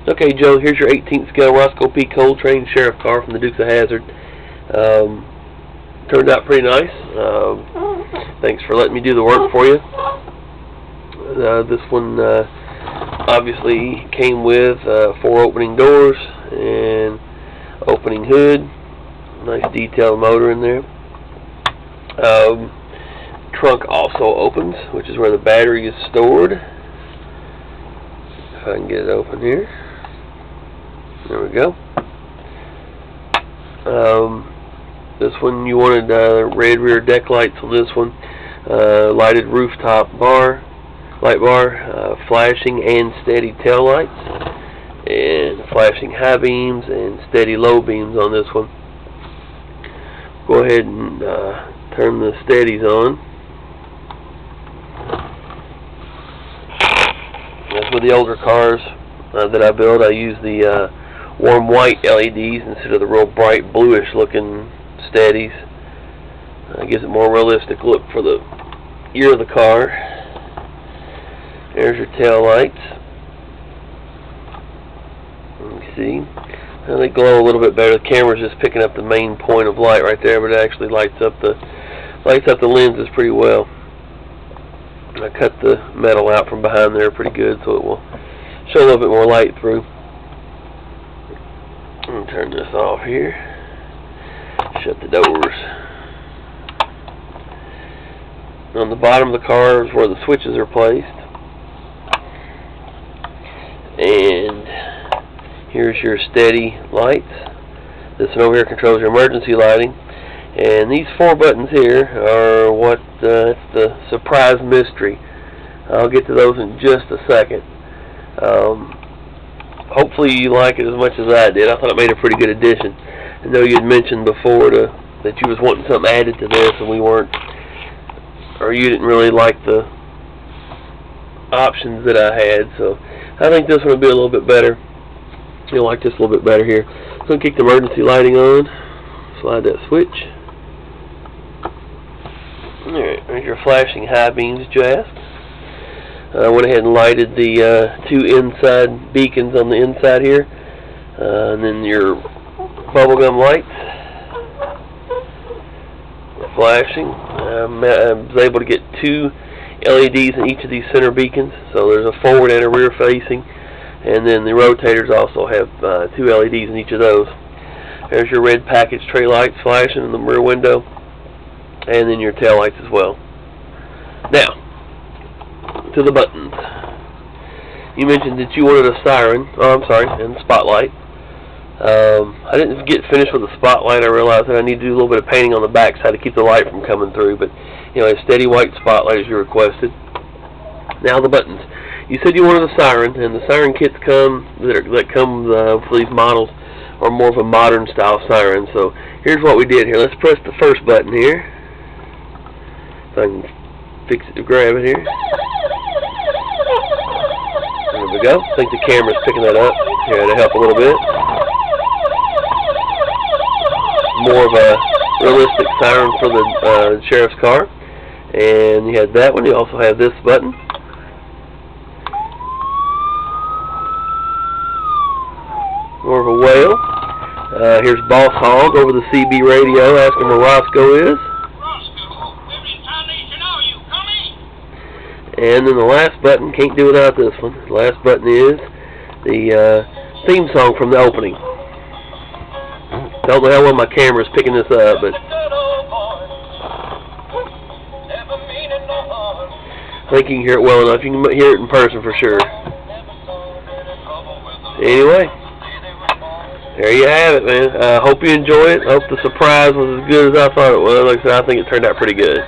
Okay, Joe, here's your 18th scale Rosco P Coltrane Sherrif car from the Dukes of Hazzard. Turned out pretty nice. Thanks for letting me do the work for you. This one obviously came with 4 opening doors and opening hood. Nice detailed motor in there. Trunk also opens, which is where the battery is stored. If I can get it open here. There we go. This one you wanted red rear deck lights on this one. Lighted rooftop light bar, flashing and steady tail lights, and flashing high beams and steady low beams on this one. Go ahead and turn the steadies on. As with the older cars that I build, I use the warm white LEDs instead of the real bright bluish looking steadies. Gives it more realistic look for the ear of the car. There's your tail lights. You see, they glow a little bit better. The camera's just picking up the main point of light right there, but it actually lights up the lenses pretty well. I cut the metal out from behind there pretty good, so it will show a little bit more light through. I'm going to turn this off here. Shut the doors. On the bottom of the car is where the switches are placed. And here's your steady lights. This one over here controls your emergency lighting. And these 4 buttons here are what it's the surprise mystery. I'll get to those in just a second. Hopefully you like it as much as I did. I thought it made a pretty good addition. I know you had mentioned before that you was wanting something added to this, and we weren't, or you didn't really like the options that I had. So I think this one will be a little bit better. You'll like this a little bit better here. So I'm going to kick the emergency lighting on. Slide that switch. Alright, there's your flashing high beams that you asked. I went ahead and lighted the 2 inside beacons on the inside here. And then your bubblegum lights. Flashing. I was able to get 2 LEDs in each of these center beacons. So there's a forward and a rear facing. And then the rotators also have 2 LEDs in each of those. There's your red package tray lights flashing in the rear window. And then your tail lights as well. Now, to the buttons. You mentioned that you wanted a siren. Oh, I'm sorry, and spotlight. I didn't get finished with the spotlight. I realized that I need to do a little bit of painting on the back side to keep the light from coming through. But, you know, a steady white spotlight as you requested. Now the buttons. You said you wanted a siren, and the siren kits that come for these models are more of a modern style siren. So here's what we did here. Let's press the first button here. If I can grab it here. There we go. I think the camera's picking that up. Here to help a little bit. More of a realistic siren for the sheriff's car. And you had that one. You also have this button. More of a whale. Here's Boss Hogg over the CB radio asking where Roscoe is. Roscoe, where in tarnation are you? Come in. And then the last button, can't do without this one. The last button is the theme song from the opening. Don't know how well my camera's picking this up, but I think you can hear it well enough. You can hear it in person for sure. Anyway, there you have it, man. Hope you enjoy it. Hope the surprise was as good as I thought it was. Like I said, I think it turned out pretty good.